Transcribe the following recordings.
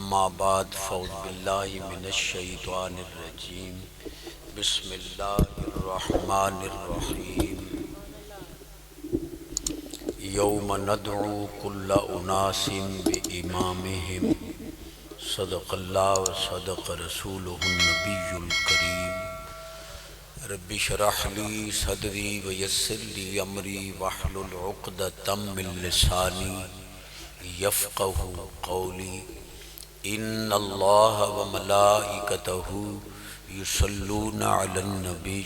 اما بعد فاعوذ باللہ من الشیطان الرجیم بسم اللہ الرحمن الرحیم یوم ندعو کل اناس بامامہم صدق اللہ و صدق رسولہ النبی الکریم رب اشرح لی صدری ویسر لی امری واحلل عقدۃ من لسانی یفقہ قولی ان اللہ و ملائکتہ یصلون علی النبی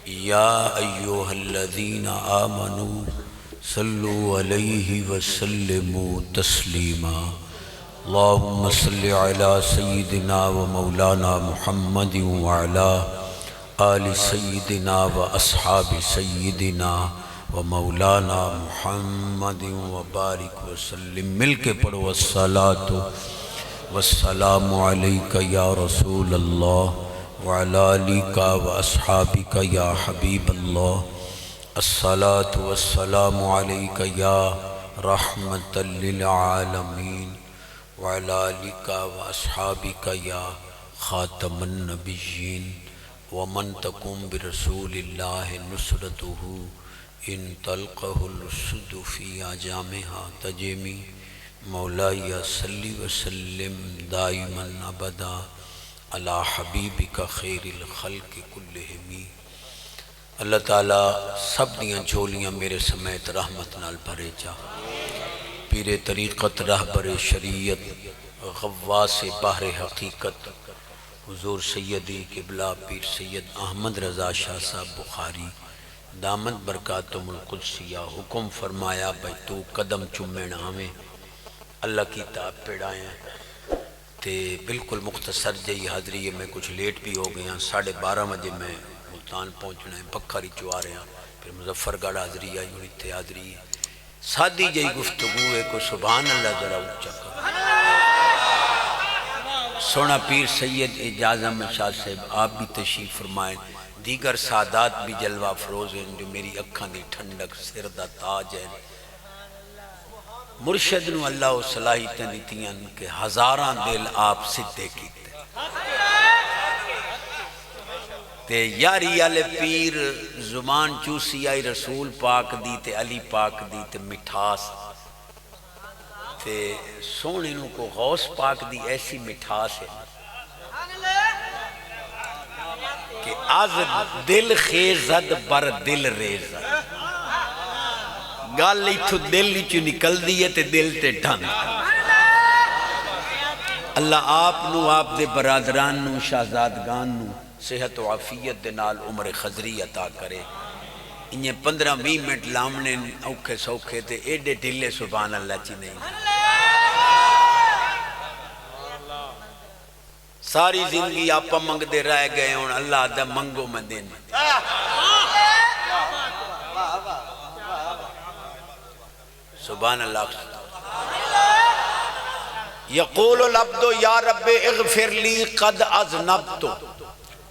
یا ایہا الذین آمنوا صلوا علیہ وسلموا تسلیما اللہم صل علی سیدنا و مولانا محمد وعلی آل سیدنا و اصحاب سیدنا و مولانا محمد وبارک وسلم۔ مل کے پڑھو الصلاۃ والسلام علیک یا رسول اللہ وعلی آلک و اصحابک یا حبیب اللہ، الصلاۃ والسلام علیک یا رحمۃ للعالمین وعلی آلک و اصحابک یا خاتم النبیین، ومن تکن برسول اللہ نصرتہ ان تلقہ الاسد فی اجامہا تجمی، مولائی صلی وسلم دائما ابدا علی حبیبک خیر الخلق کلہم۔ اللہ تعالیٰ سب دیاں جھولیاں میرے سمیت رحمت نال بھرے جا۔ پیر طریقت رہبر شریعت غواث بحر حقیقت حضور سیدی قبلہ پیر سید احمد رضا شاہ صاحب بخاری دامت برکاتہم القدسیہ حکم فرمایا بھائی تو قدم چومین آویں اللہ کی تاب پیڑائیں تے بالکل مختصر جئی حاضری ہے۔ میں کچھ لیٹ بھی ہو گیا، 12:30 بجے میں ملتان پہنچنا ہے، بکھاری چوا رہے ہیں، پھر مظفر گڑھ حاضری آئی ہوئی تھے حاضری ہے، سادی جئی گفتگو ہے کو سبحان اللہ ذرا اچھا کر۔ سونا پیر سید اعجازم شاہ صاحب آپ بھی تشریف فرمائیں، دیگر سادات بھی جلوہ افروز ہیں جو میری اکھاں دی ٹھنڈک سر دا تاج ہے۔ مرشد نو اللہ صلاحیتیں دیتیاں کہ ہزاراں دل آپ سدھے کیتے تے یاری والے پیر زبان چوسی آئی رسول پاک دی تے علی پاک دی تے مٹھاس تے سونے نو کو غوث پاک دی ایسی مٹھاس ہے کہ از دل خیزد بر دل ریزد، گل ایتھو دل چو نکل دیئے تے دل تے ڈھن۔ اللہ آپ نو آپ دے برادران نو شہزادگان نو صحت و عافیت دے نال عمر خضری عطا کرے۔ انہیں 15-20 منٹ لامنے اوکھے سوکھے تے ایڈے ڈھلے سبحان اللہ چی نہیں۔ ساری زندگی آپا منگ دے رہ گئے ہون، اللہ دا منگو میں دین۔ سبحان اللہ۔ یقول العبد یا رب اغفر لی قد اذنبت،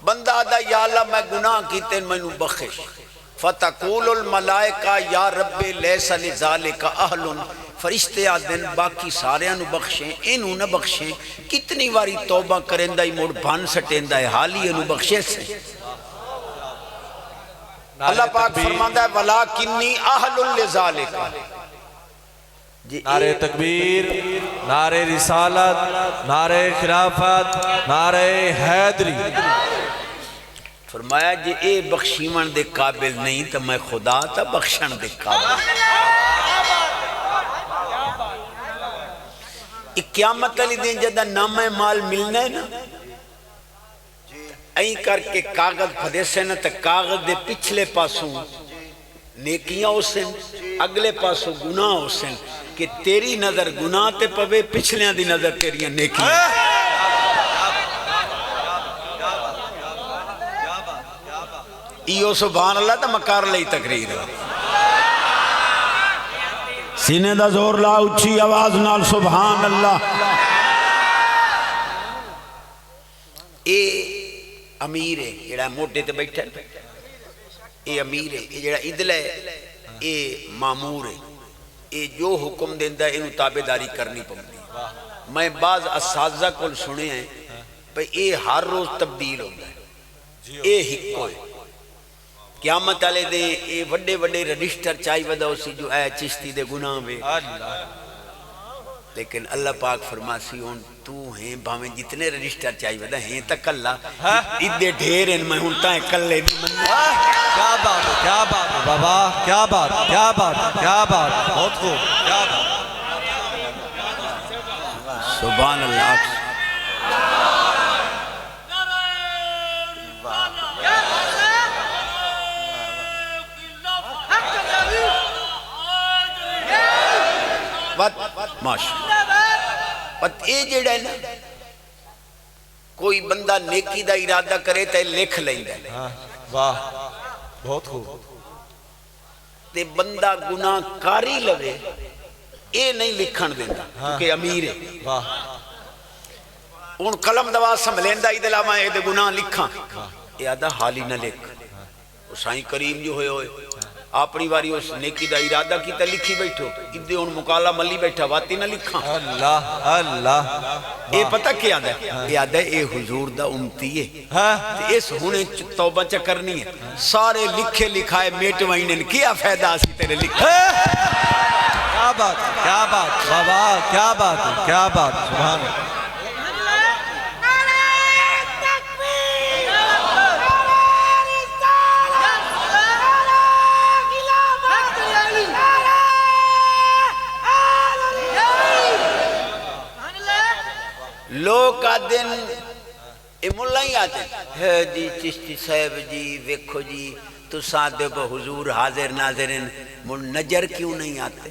بندہ آدھا یا اللہ میں گناہ کیتے میں نو بخش۔ فتقول الملائکہ یا رب لیس لذالک اہل، فرشتے آدھن باقی سارے انو بخشیں انو نہ بخشیں، کتنی واری توبہ کرندہ ہی موڑ بھان سٹیندہ ہے حالی انو بخشے سے۔ اللہ پاک فرماندہ ہے وَلَاكِنِّي أَهْلٌ لِذَالِكَ۔ نعرہ تکبیر، نعرہ رسالت، نعرہ خلافت، نعرہ حیدری۔ فرمایا جی اے بخشیمن دے قابل نہیں تو میں خدا تا بخشن دے قابل۔ قیامت علی دن جدہ نام مال ملنا ہے نا، این کر کے کاغذ پھدے سے نا تو کاغذ دے پچھلے پاسوں نیکیاں ہو سن، اگلے پاسوں گناہ ہو سن، کہ تیری نظر گناہ تے پوے، پچھلیاں دی نظر تیریاں نیکیاں۔ ایو سبحان اللہ تا مکار لئی تقریر ہے۔ سینے دا زور لا اچھی آواز نال سبحان اللہ۔ اے امیر ہے جڑا موٹے تے بیٹھا ہے، اے امیر ہے، اے جڑا ادل ہے اے مامور ہے۔ یہ جو حکم دیندا ہے انہوں تابعداری کرنی پوندی. میں بعض اساتذہ کو سنے ہیں بھئی یہ ہر روز تبدیل ہوتا ہے, یہ ہکو ہے. قیامت والے دے یہ وڈے وڈے رجسٹر چاہی ودا اسی جو اے چشتی دے گناہ میں, لیکن اللہ پاک فرماسی ہون تو ہیں بھاویں جتنے رجسٹر چاہی ودا ہیں تک اللہ ادھے ڈھیر ہیں میں ہونتا ہے کلے بھی من. کیا بات ہے, کیا بات ہے بابا, کیا بات, کیا بات, کیا بات, بہت خوب, کیا بات. سبحان اللہ. پت اے جڑا ہے نا کوئی بندہ نیکی دا ارادہ کرے تے لکھ لیندا ہے. واہ بہت خوب. تے بندہ گناہ کاری لگے اے نہیں لکھن دیندا کیونکہ امیر ہے. واہ ان قلم دوا سنبھلیندا ای دلا میں اے گناہ لکھاں, اے آدھا حالی نہ لکھ. سائیں کریم جو ہوئے ہوئے اپنی واری اس نیکی دا ارادہ کی تا لکھی بیٹھو, ادھے ان مقالہ ملی بیٹھا واتی نہ لکھاں. اللہ اللہ. اے پتہ کیا آدھا ہے, اے آدھا ہے اے حضور دا امتی ہے, اس ہونے توبہ چکرنی ہے. سارے لکھے لکھائے میٹ وائنن کیا فائدہ اسی تیرے لکھے. کیا بات, کیا بات بابا, کیا بات, کیا بات. سبحان اللہ. لوگ آدھن اے ملہ ہی آدھن ہے جی چشتی صاحب جی ویکھو جی تو ساتھ کو حضور حاضر ناظرین مل نجر کیوں نہیں آتے.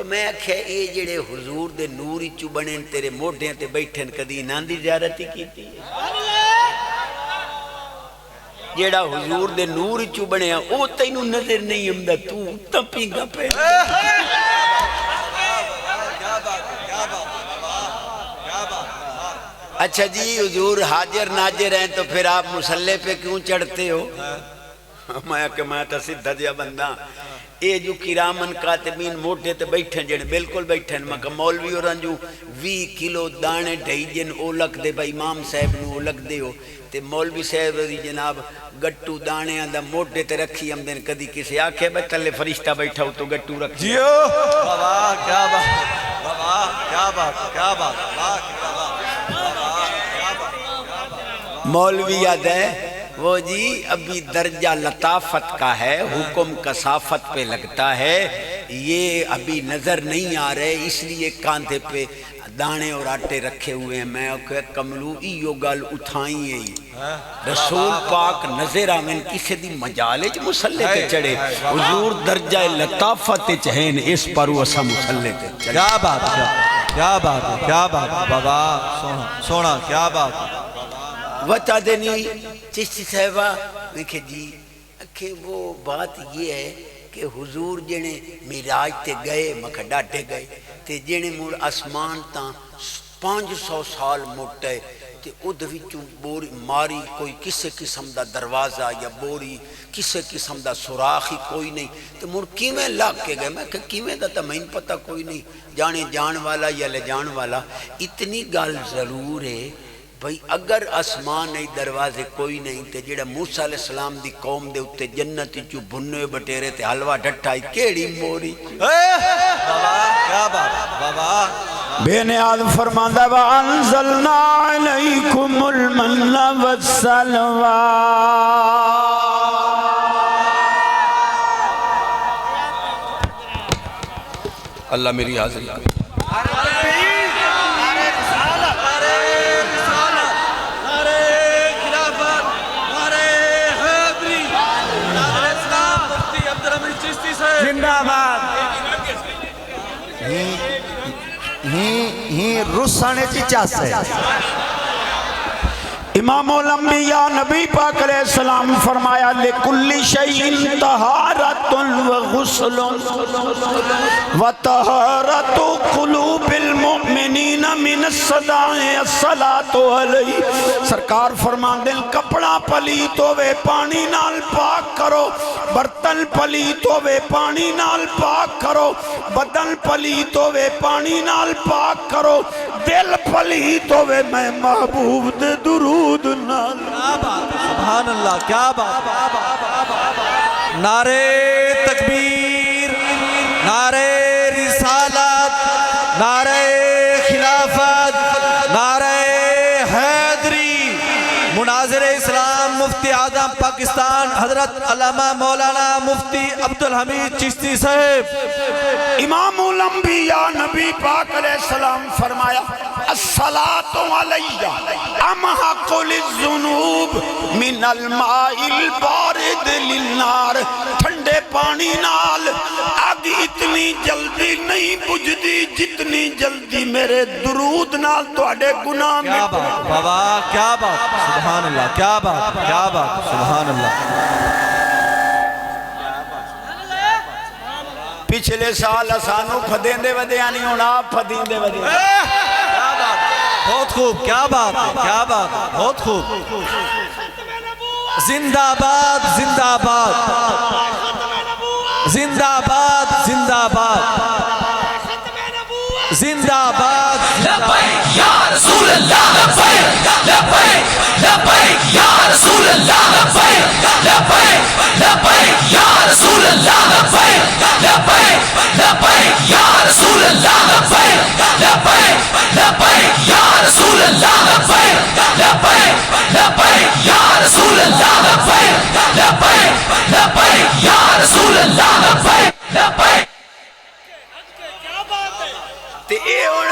میں کہا اے جڑے حضور دے نوری چو بنین تیرے موڑھیں تے بیٹھن کدی ناندی زیارتی کی تھی. جڑا حضور دے نوری چو بنیا او تینوں نظر نہیں امدہ تو تپی گا پہ. اچھا جی حضور حاضر ناظر ہیں تو پھر آپ مسلح پہ کیوں چڑھتے ہو. میں کہ میں تا سدھا دیا بندہ اے جو کرامن کاتبین موٹے تے بیٹھیں جن بالکل بیٹھیں. میں کہ مولوی اور انجو 20 کلو دانے ڈھائی جن او لکھ دے با امام صاحب نو او لکھ دے ہو تے مولوی صاحب دی جناب گٹو دانے آندہ موٹے تے رکھی ہم دن کدی کسی آکھے بے تلے فرشتہ بیٹھا ہو تو گٹو رکھی. جیو بابا کیا بات, بابا کیا بات, کیا بات, مولوی یاد ہے وہ جی ابھی درجہ لطافت کا ہے, حکم کثافت پہ لگتا ہے, یہ ابھی نظر نہیں آ رہے اس لیے کاندھے پہ دانے اور آٹے رکھے ہوئے ہیں. میں کملو ایو گل اٹھائی ہیں رسول پاک نظر آمین کسی دی مجالج مسلح تے چڑھے. حضور درجہ لطافت چہین اس پر وہ اسا مسلح تے چڑھے. کیا بات, کیا بات, کیا بات بابا, سونا کیا بات. وطا دینی چشتی صاحبہ میں کہ جی کہ وہ بات یہ ہے کہ حضور جنے میراج تے گئے مکہ ڈاٹے گئے تے جنے مور اسمان تاں 500 سال موٹے تے ادھوچوں بوری ماری کوئی کسے قسم دا دروازہ یا بوری کسے قسم دا سوراخی کوئی نہیں تے مور کیویں لاگ کے گئے. میں کہ کیویں دا تا میں پتہ کوئی نہیں, جانے جان والا یا لے جان والا. اتنی گال ضرور ہے بھئی اگر آسمان نہیں دروازے کوئی نہیں تے جڑا موسیٰ علیہ السلام دی قوم دے اتے جنتی چو بھنوے بٹیرے تے حلوہ ڈٹھائی کیڑی موری. بابا کیا بات بابا. بے نیاز فرماندہ وَأَنزَلْنَا عَلَيْكُمُ الْمَنَّ وَالسَّلْوَىٰ. اللہ میری حاضری کرے. زندہ باد. ہی رسانے چچا سے امام الانبیاء نبی پاک علیہ السلام فرمایا لِكُلِّ شَيْءٍ طَهَارَةٌ وَغُسْلٌ وَطَهَارَةُ قُلُوبِ الْمُؤْمِنِينَ من الصداع الصلاۃ علیہ. سرکار فرماندے کپڑا پلیت ہوے پانی نال پاک کرو، برتن پلیت ہوے پانی نال پاک کرو، بدن پلیت ہوے پانی نال پاک کرو، دل پلیت ہوے میں محبوب دے درود نال. کیا بات، سبحان اللہ، کیا بات. نعرے تکبیر، نعرے رسالت، نعرے خلافت، نعرے حیدری. مناظر اسلام مفتی اعظم پاکستان حضرت علامہ مولانا مفتی عبدالحمید چشتی صاحب. امام الانبیاء نبی پاک علیہ السلام فرمایا الصلاۃ علیہ امحق للذنوب من الماء البارد للنار. ٹھنڈے پانی نال آگ اتنی جلدی نہیں بجھدی جتنی جلدی میرے درود نال تواڈے گناہ. کیا بات بابا، کیا بات، سبحان اللہ، کیا بات، کیا بات، سبحان اللہ. پچھلے سال اسانو پھدیندے ودیا نہیں ہونا، آپ پھدیندے ودیا. کیا بات، بہت خوب، کیا بات ہے، کیا بات، بہت خوب. زندہ باد، زندہ باد، زندہ باد، زندہ باد، زندہ باد. لبیک یا رسول اللہ، لبیک لبیک لبیک یا رسول اللہ، لبیک لبیک لبیک یا رسول اللہ، لبیک لبیک لبیک یا رسول اللہ، لبیک لبیک لبیک یا رسول اللہ، لبیک لبیک لبیک یا رسول اللہ، لبیک لبیک لبیک یا رسول اللہ، لبیک لبیک. تے اے ہن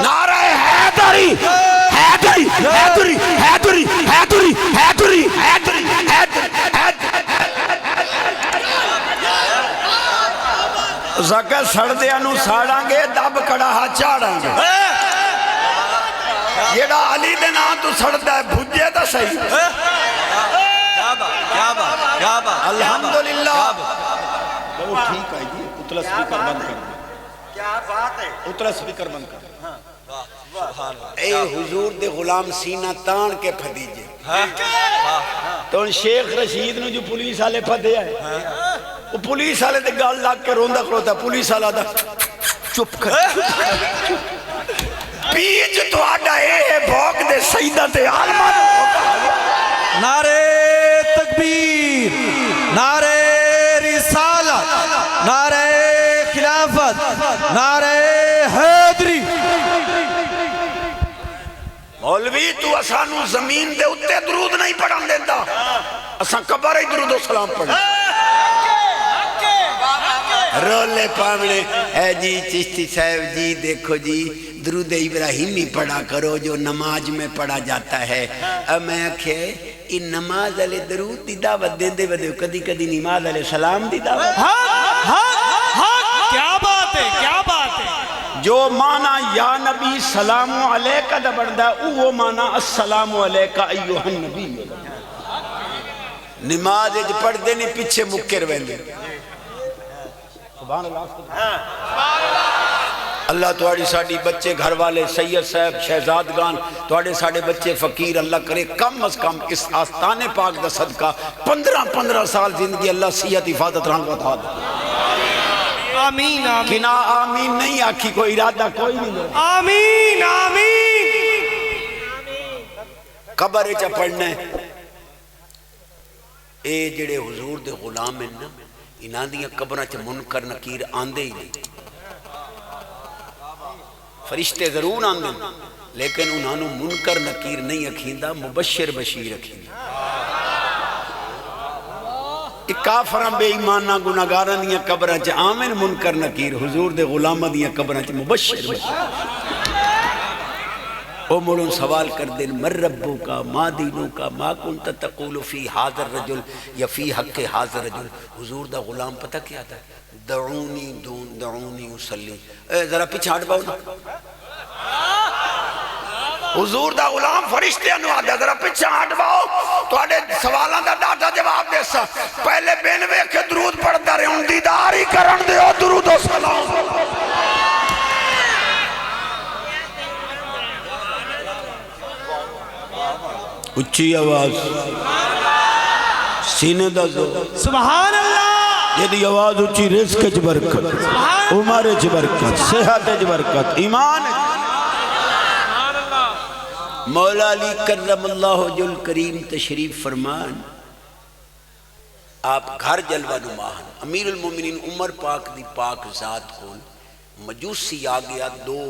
نعرہ حیدری حیدری حیدری حیدری حیدری حیدری حیدری زکہ سڑدیاں نو ساڑاں گے دب کڑاہا چاڑاں گے. جیڑا علی دے نام تو سڑدا ہے بھجے دا صحیح. کیا بات، کیا بات، کیا بات. الحمدللہ. وہ ٹھیک ہے جی، اتلا سپیکر بند کر دے. کیا بات ہے، اتلا سپیکر بند کر دے. اے حضور دے غلام سینہ تان کے پھدیجے. تو شیخ رشید نو جو پولیس والے پھدے آئے، وہ پولیس والے دے گال لاگ کے روندا کھلوتا، پولیس والا دا چپ کر. بیج تو آڈا اے بھوک دے سیدہ تے عالمہ. نعرے تکبیر، نعرے رسالت، نعرے خلافت، نعرے حیدری. مولوی تو اسانو زمین دے اتے درود نہیں پڑھن دیتا، اسان قبر ہی درود و سلام پڑھن. رولے پاونے اے جی چشتی صاحب جی دیکھو جی درود ابراہیمی پڑھا کرو جو نماز میں پڑھا جاتا ہے. اب میں کہے ان نماز علی درود دی دعوت دیں دے ودے کدی کدی نماز علی سلام دی دعوت. کیا بات ہے، کیا بات ہے. جو معنی یا نبی سلام علیکہ دا بڑھدا ہے وہ معنی السلام علیکہ ایوہ النبی. نماز اج پڑھ دے نہیں پیچھے مکر ویندے. سبحان اللہ. اللہ توڑی ساڑی بچے گھر والے سید صاحب شہزادگان توڑے ساڑے بچے فقیر اللہ کرے کم از کم اس آستانے پاک دا صدقہ 15 سال زندگی اللہ صحت حفاظت رہن بتا دے. آمین آمین. کنا آمین نہیں آکھی کوئی ارادہ کوئی نہیں. آمین آمین. قبر چا پڑھنے اے جڑے حضور دے غلام ہیں نا انہاں دیاں قبراں چ منکر نکیر آندے ہی نہیں. فرشتے ضرور آندے لیکن انہاں نو منکر نکیر نہیں اکھیندا مبشر بشیر اکھیندا. کافراں بے ایماناں گناہگاراں دیاں قبراں چ آمن منکر نکیر، حضور دے غلاماں دیاں قبراں چ مبشر بشیر. او مڑوں سوال کر دیں مر ربو کا ما دینوں کا ما کنت تقول فی حاضر رجل یا فی حق حاضر رجل. حضور دا غلام پتہ کیا تھا؟ دعونی اسلی. ذرا پیچھے ہٹ باؤ نا. حضور دا غلام فرشتے انو آدھا ذرا پچھا ہٹ باؤ تو آدھے سوالان دا ڈاٹا جواب دے سا پہلے بین وے کے درود پڑھتا رہے ان دیدار ہی کرن دے او درود و سلام اچھی آواز سینے دا زور سبحان اللہ یہ دی آواز اچھی رزق چ برکت عمر چ برکت صحت چ برکت ایمان مولا علی کرم اللہ وجہ الکریم تشریف فرمان آپ گھر جلوہ نماہن امیر المومنین عمر پاک دی پاک ذات کو مجوسی آگیا دو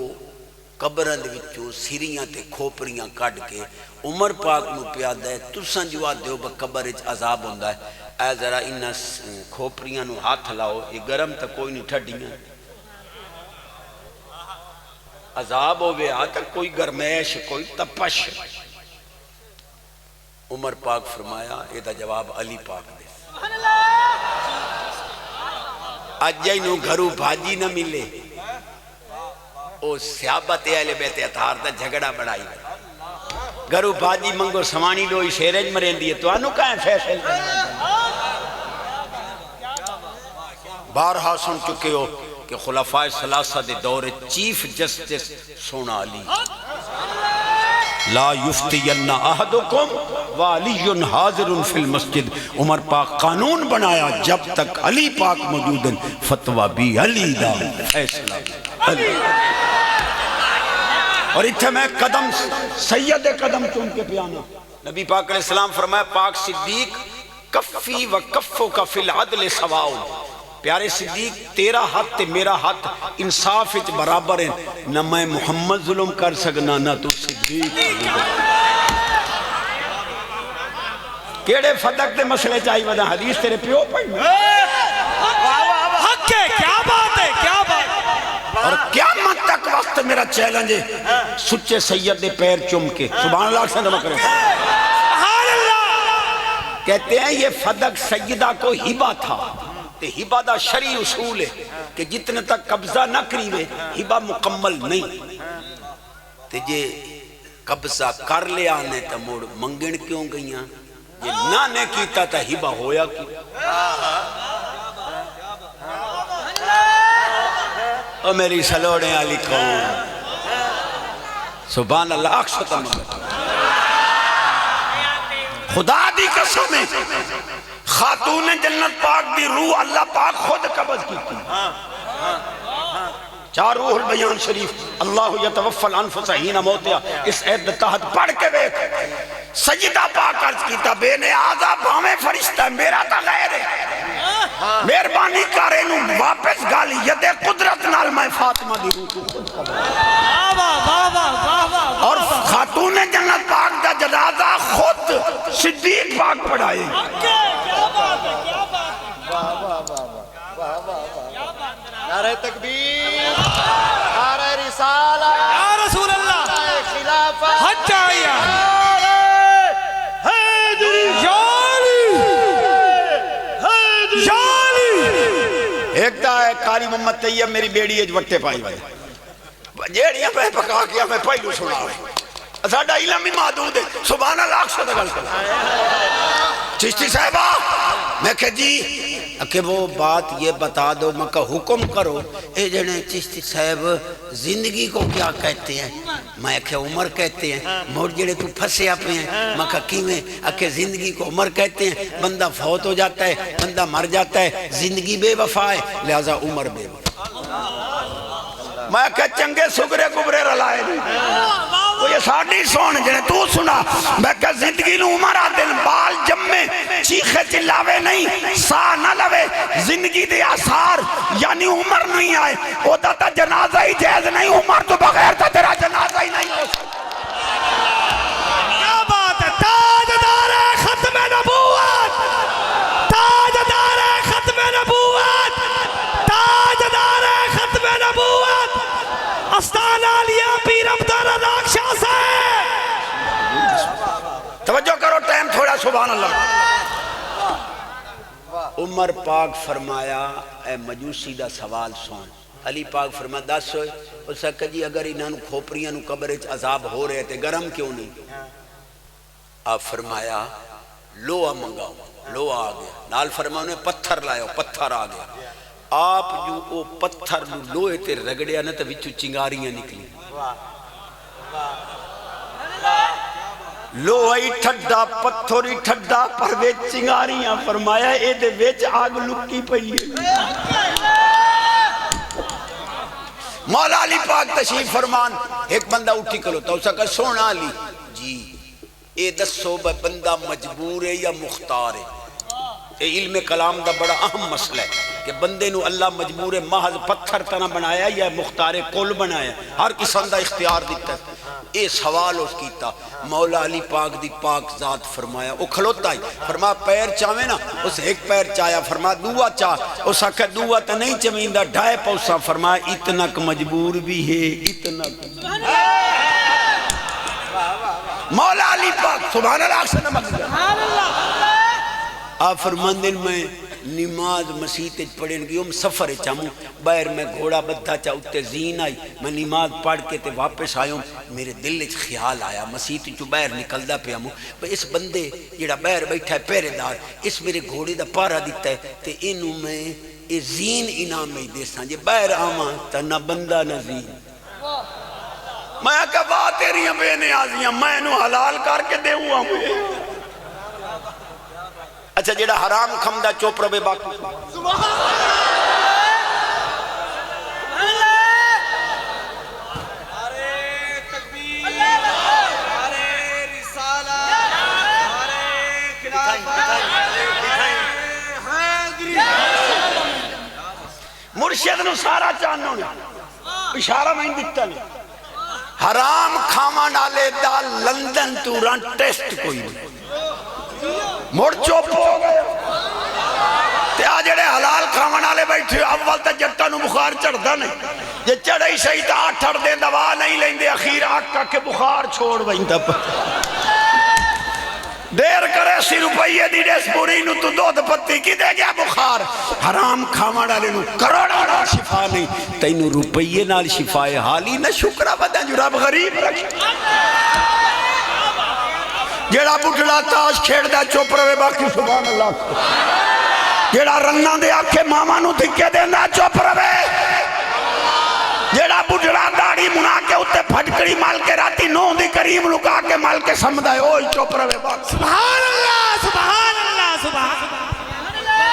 قبرند وچوں سیریاں تے کھوپریاں کٹ کے عمر پاک نو پیادہ ہے تساں جو دیو با قبر اچ عذاب ہوندہ ہے اے ذرا انہاں کھوپریاں نو ہاتھ لاؤ یہ گرم تا کوئی نہیں ٹھڈیاں عذاب ہوئے آتا کوئی گرمیش کوئی تپش عمر پاک فرمایا یہ دا جواب علی پاک دے آج جائنو گھرو بھاجی نہ ملے او سیابت اہل بیت اطہار دا جھگڑا بڑھائی گھرو بھاجی منگو سوانی ڈوئی شیرج مرین دیئے تو آنو کہاں فیصل بارہا سن چکے ہو کہ خلفاء ثلاثہ دے دور چیف جسٹس سونا علی لا یفتین احدکم والی حاضر فی المسجد عمر پاک قانون بنایا جب تک علی پاک موجود ہیں فتوہ بھی علی دا فیصلہ علی اور اتھے میں قدم سید قدم چون کے پیانا نبی پاک علیہ السلام فرمایا پاک صدیق کفی و کفو کا فی العدل سواؤ پیارے صدیق تیرا ہاتھ تے میرا ہاتھ انصاف اچ برابر ہیں نہ میں محمد ظلم کر سکنا نہ تو صدیق کیڑے فدق دے مسئلے چاہی ودا حدیث تیرے پیو پڑھنا حق ہے کیا بات ہے کیا بات اور قیامت تک وقت میرا چیلنج ہے سچے سید دے پیر چم کے سبحان اللہ سے نمک کرے سبحان اللہ کہتے ہیں یہ فدق سیدہ کو ہبہ تھا تے ہبہ دا شرعی اصول ہے کہ جتنے تک قبضہ نہ کریوے ہبہ مکمل نہیں تے جے قبضہ کر لے آنے تا موڑ منگن کیوں گئیاں یہ نہ نے کیتا تا ہبہ ہویا کی او میری سلوڑیں علی کون سبحان اللہ اکشتا مگر خدا دی قسم ہے خاتون جنت پاک دی روح اللہ پاک خود قبض کی تھی چار روح البیان شریف اللہ یتوفى الانفس حین موتیا اس عید تحت پڑھ کے بیک سجدہ پاک عرض کیتا بے نیازہ بھامے فرشتہ میرا تا غیر ہے مہربانی کرے نو واپس گالی ید قدرت نال میں فاطمہ دی روح کو خود قبض اور خاتون جنت پاک دا جنازہ خود صدیق پاک پڑھائے نعرہ تکبیر نعرہ رسالہ یا رسول اللہ نعرہ خلافہ حج آیا ایک دا ہے قاری محمد طیب میری بیڑی ایج وٹے پائی ہوئے جیڑیاں پہ پکا کیا میں پہلو سنا ہوئے ساڑھا علم ہی محدود ہے سبحان اللہ اکشت گل کر چشتی صاحبہ میں کہ جی کہ وہ بات یہ بتا دو میں کہا حکم کرو اے جنے چشتی صاحب زندگی کو کیا کہتے ہیں میں کہ عمر کہتے ہیں موڑ جڑے تو پھسے آپے ہیں میں کہا کیویں کہ زندگی کو عمر کہتے ہیں بندہ فوت ہو جاتا ہے بندہ مر جاتا ہے زندگی بے وفا ہے لہذا عمر بے وفا میں کہ چنگے سگرے گبرے رلائے نہیں وہ یہ ساڑھی سون جنہیں تو سنا میں کہ زندگی نو عمر آدن بال جمے چیخے چلاوے نہیں سا نہ لوے زندگی دے آثار یعنی عمر نہیں آئے وہ تا جنازہ ہی جائز نہیں عمر تو بغیر تا تیرا جنازہ ہی نہیں ہو سکتا کیا بات ہے تاجدار ختم نبوت تاجدار ختم نبوت تاجدار ختم نبوت استان علیہ پیر عبداللہ ناکشاہ سے توجہ کرو ٹائم تھوڑا سبحان اللہ عمر پاک فرمایا اے مجوسی دا سوال سن علی پاک فرما دس ہوئے اس نے کہا جی اگر انہوں کھوپریاں قبر عذاب ہو رہے تھے گرم کیوں نہیں؟ آپ فرمایا لوہا منگاؤ، لوہا آ گیا، نال فرمایا انہیں پتھر لائے، پتھر آ گیا، آپ جو وہ پتھر لوہے تے رگڑیا نا تو وچوں چنگاریاں نکلی، لوہا ہی ٹھڈا پتھر ہی ٹھڈا پر وچ چنگاریاں، فرمایا اے دے وچ آگ لکی پئی ہے۔ مولا علی پاک تشریف فرمان ایک بندہ اٹھی کھلوتا اسا کہا سونا علی جی اے دسو بندہ مجبور ہے یا مختار ہے؟ اے علم کلام دا بڑا اہم مسئلہ ہے کہ بندے نو اللہ مجبور محض پتھر تنا بنایا یا مختار کل بنایا، ہر قسم دا اختیار دیتا ہے۔ اے سوال اس کیتا، مولا علی پاک دی پاک ذات فرمایا وہ کھلوتا ہی فرما پیر چاہویں نا، اس ایک پیر چاہیا، فرما دعا چاہ، اس آکھا دعا تا نہیں چمیندا ڈھائے پوسا، فرما اتنا مجبور بھی ہے، اتنا مولا علی پاک سبحان اللہ سے نمک دیا۔ آپ فرماندن میں نماز مسیح پڑھیں گی سفر چاہوں باہر میں گھوڑا بدھا چاہ اتے زین آئی، میں نماز پڑھ کے تے واپس آئے ہوں، میرے دل اچھ خیال آیا مسیح جو باہر نکل دا پہ ہوں اس بندے جڑا باہر بیٹھا ہے پہرے دار اس میرے گھوڑے دا پارا دیتا ہے تے انہوں میں اے زین انعام میں دے ساں جے باہر آواں تا نہ بندہ نہ زین۔ میں کہا واہ تیریاں بے نیازیاں میں انہوں حلال کر کے دے ہوا مجھے۔ اچھا جیڑا حرام کھمدہ چوپ رو بے باقی مرشد نو سارا چانو نے اشارہ میں دیتا نہیں حرام کھاما ڈالے دا لندن تو ران ٹیسٹ کوئی نہیں مڑ چوپ ہو گئے تے آ جڑے حلال کھاون والے بیٹھے اول تے جٹاں نوں بخار چڑھدا نہیں جے چڑھئی صحیح تے 8 دے دوا نہیں لیندے اخیر آکا کے بخار چھوڑ ویندا دیر کرے 80 روپیے دی ڈیس پوری نو تو دودھ پتی کی دے گیا بخار حرام کھاون والے نو کروڑاں نال شفا نہیں تینوں روپیے نال شفا ہے حالی نہ شکر بدا جو رب غریب رکھ جیڑا بٹھڑا تاش کھیڑ دا چوپ روے باقی سبحان اللہ جیڑا رنگاں دے آکھے ماما نو دھکے دینا چوپ روے جیڑا بٹھڑا داڑی منا کے اتے پھٹکڑی مال کے راتی نو دی کریم لکا کے مال کے سمدھائے اوہ چوپ روے باقی سبحان اللہ سبحان اللہ سبحان اللہ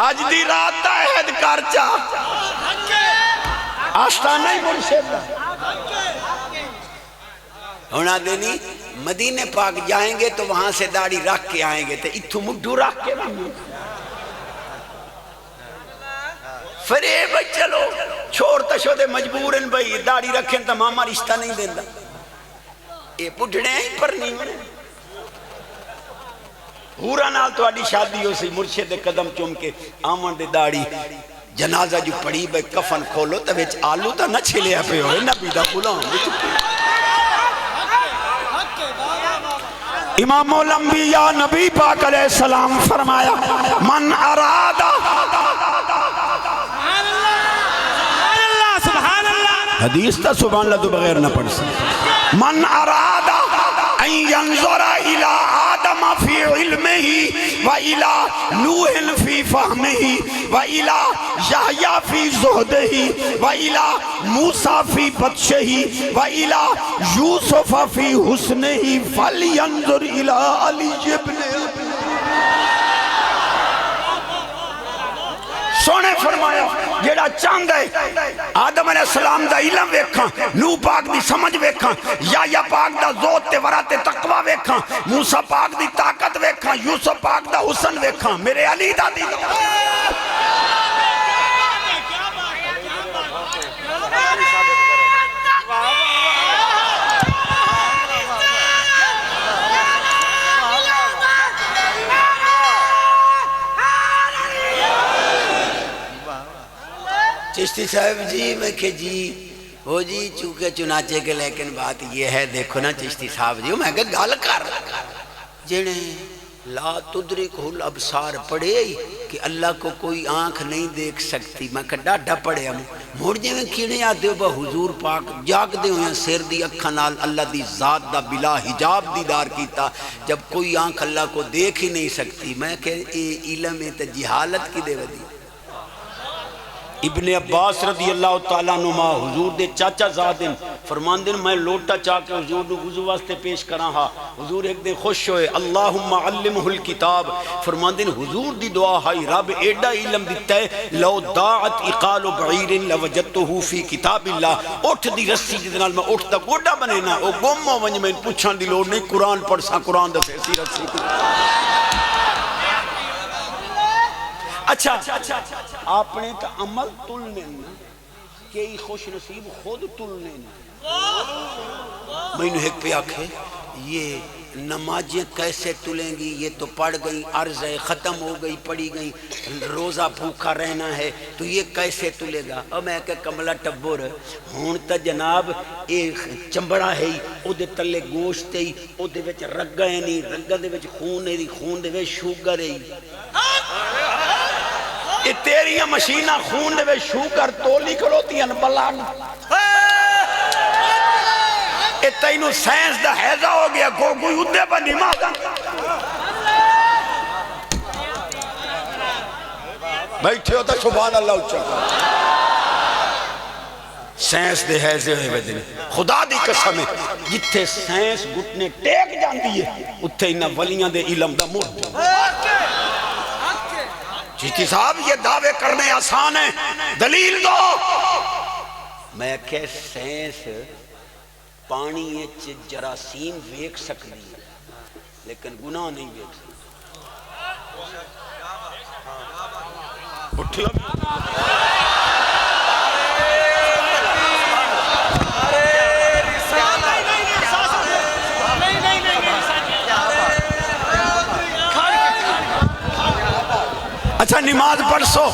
آج دی رات دا عہد کر چاہ آستانہ ہی مرشد دا ہونا دینی مدینہ پاک جائیں گے تو وہاں سے داڑھی رکھ کے آئیں گے تو اتھو مڈو رکھ کے آئیں گے فریب چلو چھوڑ تشو دے مجبورن بھئی داڑھی رکھیں تو ماما رشتہ نہیں دیندہ یہ پڑھنے ہی پر نہیں ہونے ہورا نال تو آڈی شادی ہو سی مرشد قدم چوم کے آمن دے داڑھی جنازہ جو پڑی بے کفن کھولو تو بیچ آلو تا نہ چھلے پہ ہوئے نہ بیدہ پھولاؤں امام الانبیاء نبی پاک علیہ السلام فرمایا من ارادہ حدیث تا سبحان اللہ تو بغیر نہ پڑھ سکتے من ارادہ ان ینظر الى آدم فی علمہ و الى نوح فی فہمہ و الى یحییٰ فی زہدہ و الى موسیٰ فی بطشہ و الى یوسف فی حسنہ فلینظر الى علی ابن سونے فرمایا جیڑا چاند ہے آدم علیہ السلام دا علم ویکھاں نو پاک دی سمجھ ویکھاں یا پاک دا ذوت تے ورات تقوی ویکھاں موسیٰ پاک دی طاقت ویکھاں یوسف پاک دا حسن ویکھاں میرے علی دا دی چشتی صاحب جی میں کہ جی وہ جی چونکہ چنانچہ کے لیکن بات یہ ہے دیکھو نا چشتی صاحب جی میں کہ گال کر جنہیں لا تدرک الابصار پڑھے کہ اللہ کو کوئی آنکھ نہیں دیکھ سکتی. میں کہا ڈاڈا پڑھیا مڑ جویں کیڑے آدے ہو حضور پاک جاگ دے ہوئے سر دی اکھاں نال اللہ دی ذات دا بلا حجاب دیدار کیتا جب کوئی آنکھ اللہ کو دیکھ ہی نہیں سکتی. میں کہ اے علم ہے تے جہالت کی دے ودی. ابن عباس رضی اللہ تعالیٰ نما حضور دے چاچا زادن فرماندن میں لوٹا چاہ کے حضور نو وضو واسطے پیش کراں ہا. حضور ایک دن خوش ہوئے اللہم علمہ الکتاب. فرماندن حضور دی دعا ہائی رب ایڈا علم دیتا ہے لو داعت اقال بعیر لوجدتہ فی کتاب اللہ. اٹھ دی رسی جدنال میں اٹھ دا گوڑا بنے نا او گم ہو ونج میں پوچھان دی لوڑ نہیں. قرآن پڑھ سا قرآن دا فیسی رسی. اچھا آپ نے تو عمل تلنے نا کئی خوش نصیب خود تلنے نا. میں نے ایک پہ آکھے یہ نمازیں کیسے تلیں گی؟ یہ تو پڑھ گئی عرض ہے ختم ہو گئی پڑھی گئی روزہ بھوکا رہنا ہے تو یہ کیسے تلے گا؟ اور میں کہ کملا ٹبر ہون تا جناب ایک چمبڑا ہے او دے تلے گوشت ہے او دے وچ رگا ہے نہیں رگا دے وچ خون ہے خون دے وچ شوگر ہے. یہ تیریاں مشینہ خون دے وچ شوگر تولی کھڑوتی ہیں بلان. اے تینوں سائنس دا حیضہ ہو گیا کوئی ادھے پر نماز بیٹھے ہوتا سبحان اللہ اچھا سائنس دے حیضے ہوئے بدنے. خدا دی قسم ہے جتھے سائنس گھٹنے ٹیک جاندی ہے اتھے انہا ولیاں دے علم دا مرد. جیتی صاحب یہ دعوے کرنے آسان ہیں دلیل دو. میں کہ سائنس پانی اچ جراثیم ویک سکتی لیکن گناہ نہیں ویک سکتی. اٹھو اچھا نماز پڑھ سو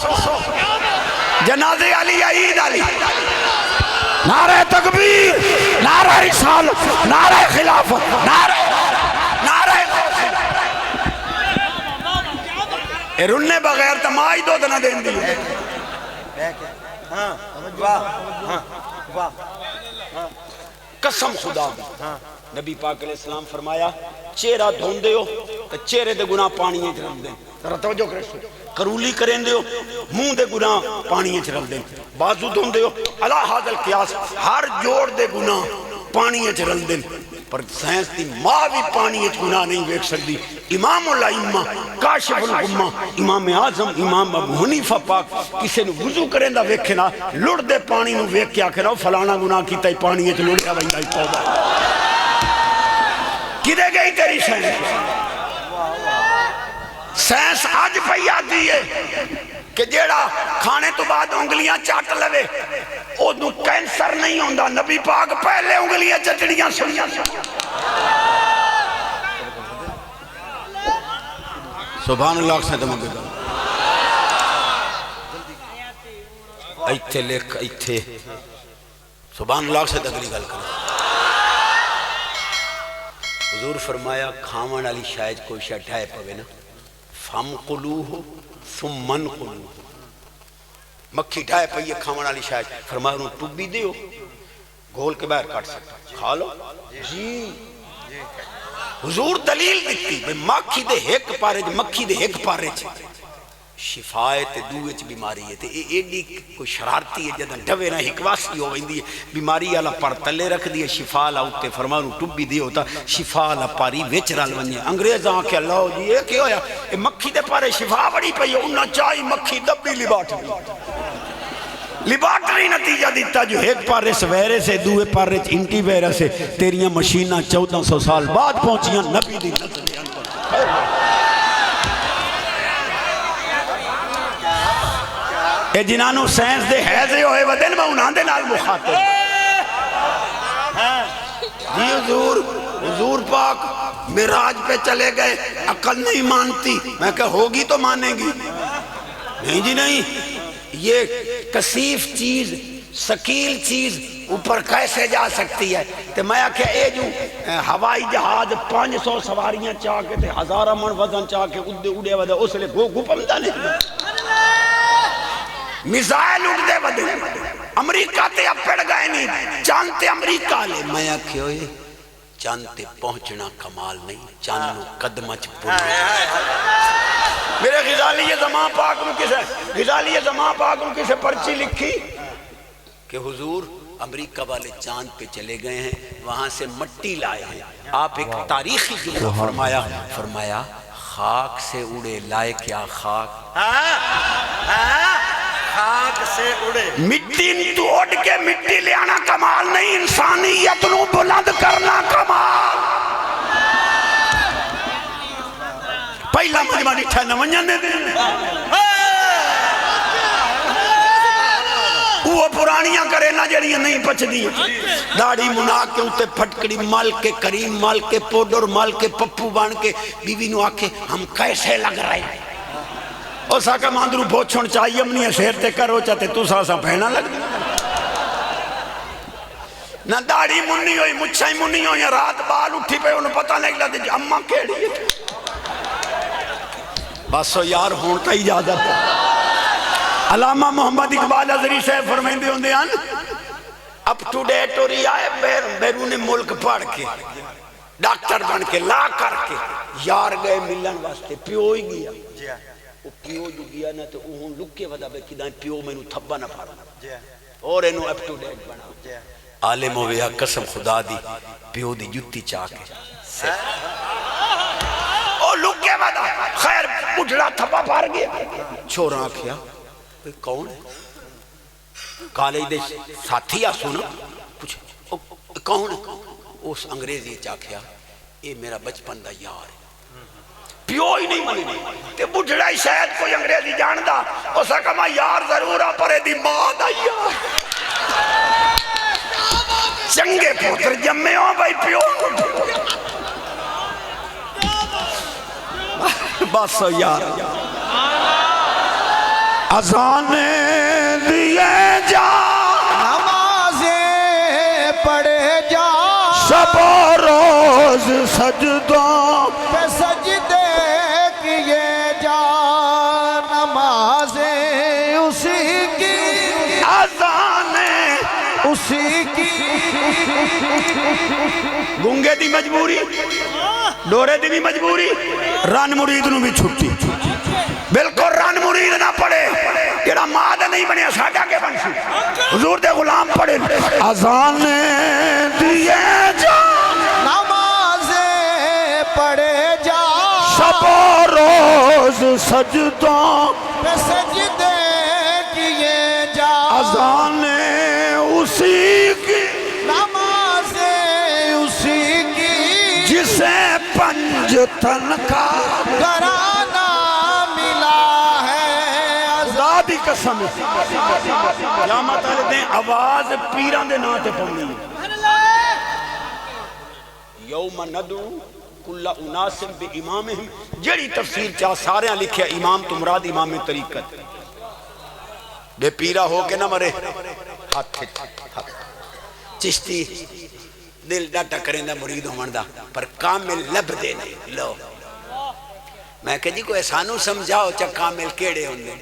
جنازے علی عید علی نعرہ تکبیر نعرہ رسالت نعرہ خلافت نعرہ اے رننے بغیر تمائی دو دنہ دین دی. قسم خدا نبی پاک علیہ السلام فرمایا چہرہ دھوندے ہو تو چہرے دے گناہ پانی اچھ دیں. ذرا توجہ کریں کرولی کریں دے ہو منہ دے گناہ پانی اچھ رل دیں. بازو دھوندے ہو اللہ حاضر قیاس ہر جوڑ دے گناہ پانی اچھ رل دیں. پر سائنس دی ماں بھی پانی اچھ گناہ نہیں ویک سکتی. امام الائمہ کاشف الغمہ امام اعظم امام ابو حنیفہ پاک کسے نو وضو کریں دا ویکھے نا لڑ دے پانی نو ویک کیا کرو فلانا گناہ کیتا ہی پانی اچھ لڑیا بھائی توبہ. کدے گئی تیری سائنس؟ سائنس آج پہ آتی ہے کہ جیڑا کھانے تو بعد انگلیاں چاٹ لوے او دو کینسر نہیں ہوندہ. نبی پاک پہلے انگلیاں چٹڑیاں سنیاں سبحان اللہ سے دماغ گا ایتھے لکھ ایتھے سبحان اللہ سے دگلی گل کریں. حضور فرمایا کھاون علی شاید کوئی شٹھائے پوے نا فم قلوہ ثم من قلوہ. مکھی ڈھائے پئیے کھاون علی شاید فرمایا انہوں ٹوبی دیو گھول کے باہر کاٹ سکتا کھا لو جی. حضور دلیل دیتی بے مکھی دے ایک پارے مکھی دے ایک پارے شفائے تے دوے چ بیماری ہے تے ایڈی کوئی شرارتی ہے جدن ڈوے نہ ہکواسی ہو ویندی ہے بیماری والا پر تلے رکھ دی شفا لا اوتے فرمانو ٹبی دی ہوتا شفا لا پاری وچ رل ونجے. انگریز آ کے اللہ جی اے کی ہویا اے مکھی دے پارے شفا بڑی پئی انہاں چاہی مکھی دبی لیبارٹری نتیجہ دیتا جو ایک پارے سے ویرس ہے دوے پارے چ انٹی ویرس ہے. تیریاں مشینہ 1400 سال بعد پہنچیاں نبی دی نظر اے جنانو سائنس دے حیضے ہوئے ودن میں انہاں دے نال مخاطب. جی حضور پاک معراج پہ چلے گئے عقل نہیں مانتی. میں کہ ہوگی تو مانے گی نہیں جی نہیں. یہ کثیف چیز سکیل چیز اوپر کیسے جا سکتی ہے؟ تو میں آکھیا اے جو ہوائی جہاز 500 سواریاں چاہ کے تے 1000 من وزن چاہ کے اڑے ودے اس لئے گو پمدہ نہیں میزائل اڑے ودے امریکہ تے اپڑ گئے نہیں چاند تے امریکہ لے میں آکھیا ہوئے چاند تے پہنچنا کمال نہیں چاند نو قدمچ پڑھنا میرے غزالی زمان پاک نو کسے غزالی زمان پاک نو کسے پرچی لکھی کہ حضور امریکہ والے چاند پہ چلے گئے ہیں وہاں سے مٹی لائے ہیں آپ ایک تاریخی جملہ فرمایا خاک سے اڑے لائے کیا خاک خاک سے اڑے مٹی تو اڑ کے مٹی لے آنا کمال نہیں انسانیت نو بلند کرنا کمال پہلا مجمع ڈٹھا نونجن دے وہ پرانیاں کرے نہ جڑیاں نہیں پچ دی داڑھی منا کے اتے پھٹکڑی مال کے کریم مال کے پوڈر مال کے پپو بان کے بیوی نو آکے ہم کیسے لگ رہے ہیں او ساکہ ماندرو بوچھن چاہیے امنی شہر تے کرو چاہتے تو سا پہنا لگ دی نہ داڑھی منی ہوئی مچھائی منی ہوئی رات بال اٹھی پہ انہوں پتہ نہیں لگا دی اممہ کیڑی ہے بس یار ہون کا اجازت ہے علامہ محمد اقبال حضری صاحب فرمائندے ہوندے ہیں اپ ٹو ڈیٹ ہو رہی آئے بیرون ملک پڑھ کے ڈاکٹر بن کے لا کر کے یار گئے ملن واسطے پیو ہی گیا وہ پیو جو گیا نا تو انہوں لکے ودا بے کدائیں پیو میں نو تھبا نہ پھاڑا اور انہوں اپ ٹو ڈیٹ بنا عالم ہویا قسم خدا دی پیو دی جتی چاہ کے اور لکے ودا خیر اٹھڑا تھبا پھاڑ گیا چھوڑا کیا کون ہے کالج دے ساتھی آسونا پوچھے کون ہے اس انگریزی چاکھیا اے میرا بچپن دا یار ہے پیو ہی نہیں منی تے بڑھڑا ہی شاید کوئی انگریزی جاندہ اس کا میں یار ضرور آ پرے دی ماں دا یار چنگے پوتر جمعے ہوں بھائی پیو بس یار اذانیں دیے جا نمازیں پڑھے جا شب و روز سجدوں پہ سجدے کیے جا نمازیں اسی کی اذانیں اسی کی گنگے دی مجبوری ڈورے دی بھی مجبوری رن مرید نو بھی چھٹی بلکل رن مرید نہ پڑے جڑا مادہ نہیں بنے ساڑھا کے بن سی حضور دے غلام پڑے اذانیں دیے جا نمازیں پڑھے جا شب و روز سجدوں پہ سجدے کیے جا اذانیں اسی کی نمازیں اسی کی جسے پنج تن کا گھرانہ ملا ہے ذاتی قسم قیامت والے دیں آواز پیران دے ناتے پڑھنی ہے یوم ندعو کل اناس بامامہم جڑی تفسیر چاہ سارے لکھے امام تمراد امام طریقت بے پیرا ہو کے نہ مرے ہاتھ چشتی دل ڈاٹا کریں دا مرید ہوں دا پر کامل لب دے نہیں لو میں کہ جی کو احسانو سمجھاؤ چا کامل کیڑے ہوں دے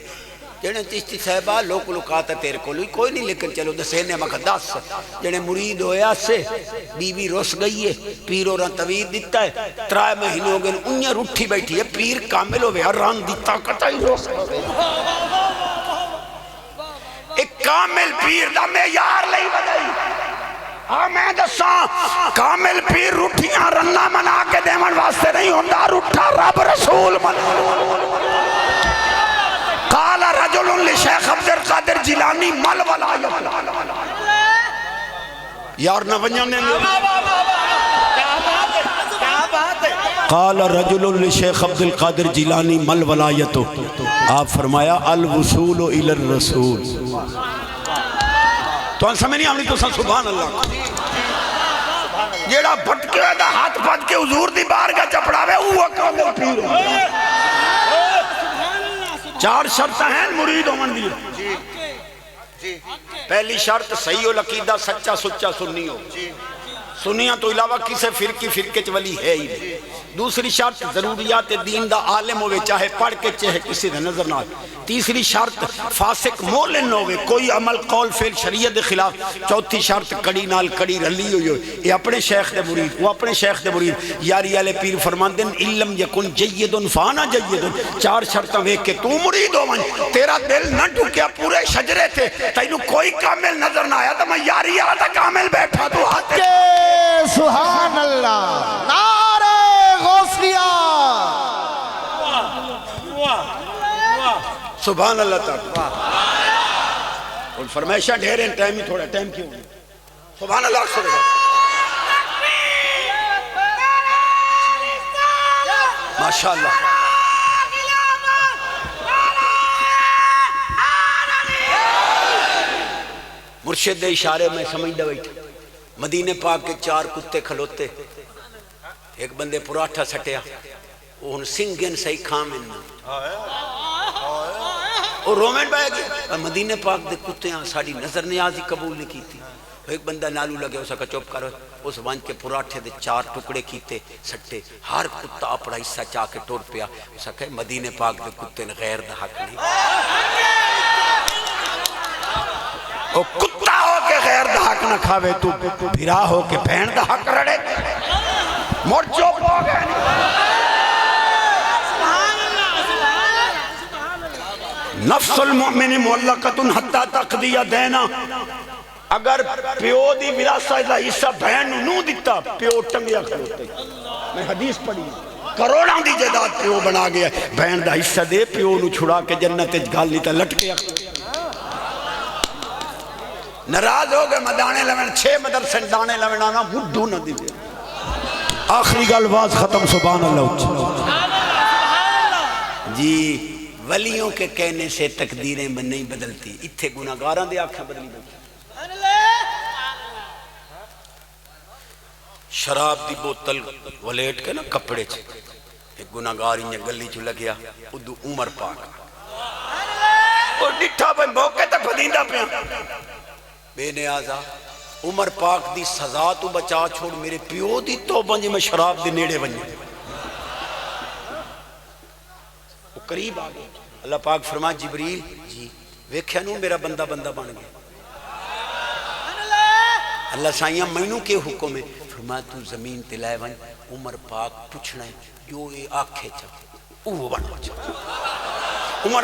جنہیں چشتی صاحبہ لوگ لکاتا تیرے کو کوئی نہیں لیکن چلو دسینے مکہ 10 جنہیں مرید ہویا سے بیوی روس گئی ہے پیر اور طویل دیتا ہے 3 مہینے ہو گئے انہیں روٹھی بیٹھی ہے پیر کامل ہو گیا ران دیتا کتا ہی روس ایک کامل پیر دا میں یار لئی بدائی ہاں میں دساں کامل پیر روٹھیاں رنہ منا کے دیمن واسطے نہیں ہوندہ روٹھا رب رسول منا قال رجل لشیخ عبد القادر جیلانی مل ولایت یار نہ ونجانے قال رجل لشیخ عبد القادر جیلانی مل ولایت آپ فرمایا الوصول الى الرسول تو ان سمجھ نہیں آمنی تو سبحان اللہ جیڑا پھٹکے دا ہاتھ پھٹ کے حضور دی بارگاہ چپڑاوے وہ کامل پیر ہوں 4 شرطیں ہیں مرید ہومن دی پہلی شرط صحیح العقیدہ سچا سچا سنی ہو، سنیاں تو علاوہ کسی فرقے چ ولی ہے ہی نہیں۔ دوسری شرط ضروریات دین دا عالم ہوئے، چاہے پڑھ کے چاہے کسی دا نظر نہ آئے۔ تیسری شرط فاسق مولن نہ ہوئے، کوئی عمل قول فعل شریعت دے خلاف۔ چوتھی شرط کڑی نال کڑی رلی ہوئی ہو، یہ اپنے شیخ دے مرید وہ اپنے شیخ دے مرید۔ یاری والے پیر فرماندے ہیں علم یکن جید فانا جید، چار شرطاں ویکھ کے تو مرید ہو من، تیرا دل نہ ڈھکیا پورے شجرے تھے، تینوں کوئی کامل نظر نہ آیا تو میں یاری والا تا کامل بیٹھا تو ہاتھ سبحان اللہ، نعرہ غوثیہ، سبحان اللہ تعالیٰ۔ اور فرمائشہ ڈھیریں ٹائم ہی تھوڑا ٹائم کیوں نہیں؟ سبحان اللہ سبحان ماشاءاللہ۔ مرشد دے اشارے میں سمجھ دے بیٹھا، مدینے پاک کے چار کتے کھلوتے، ایک بندے پراٹھا سٹیا، وہ سنگن سہی کھامن اور رومن بہ گیا۔ مدینے پاک دے کتے ہیں ساڑی نظر نیازی قبول نہیں کی تھی۔ ایک بندہ نالو لگے اسا کا چوپ کرو، اس وانچ کے پراٹھے دے چار ٹکڑے کیتے سٹے، ہر کتا اپنا حصہ چاہ کے ٹور پیا۔ اسا کہے مدینے پاک دے کتے نے غیر دا حق نہیں، وہ کتا ہو کے غیر دا حق نہ کھاوے، تو بھرا ہو کے بہن دا حق رڑے مور چوپ ہو گئے۔ نفس المؤمن معلقۃ حتی تقضی دینا، اگر پیو دی وراثت دا حصہ بہن نو دیتا پیو ٹنگیا کھلوتے۔ میں حدیث پڑھی، کروڑاں دی جائیداد پیو بنا گیا، بہن دا حصہ دے پیو نو چھڑا کے جنت گال نہیں تا لٹکیا۔ ناراض ہو گئے مدانے لوین، 6 مدرسے دانے لوین آنا مڈو نہ دی۔ آخری گل باز ختم، سبحان اللہ جی۔ ولیوں کے کہنے سے تقدیریں نہیں بدلتی، اتھے گناہگاراں دے آنکھیں بدلی بیٹھی۔ شراب دی بوتل ولیٹ کے نا کپڑے چھ، ایک گناہگار انہیں گلی چھ لگیا، ادو عمر پاک اور ڈٹھا پہ موقع تے پھدیندہ پہ بے نیازا عمر پاک دی سزا تو بچا چھوڑ، میرے پیو دی توبہ جی میں شراب دی نیڑے بنیا۔ وہ قریب آگئے، اللہ پاک فرما جبریل جی ویکھیا نو میرا بندہ بن گیا۔ اللہ سائیاں مینوں کے حکم ہے؟ فرما تو زمین تلائے ون، عمر پاک پوچھنا ہے جو اے آکھے چاہ وہ بن چاہ۔ عمر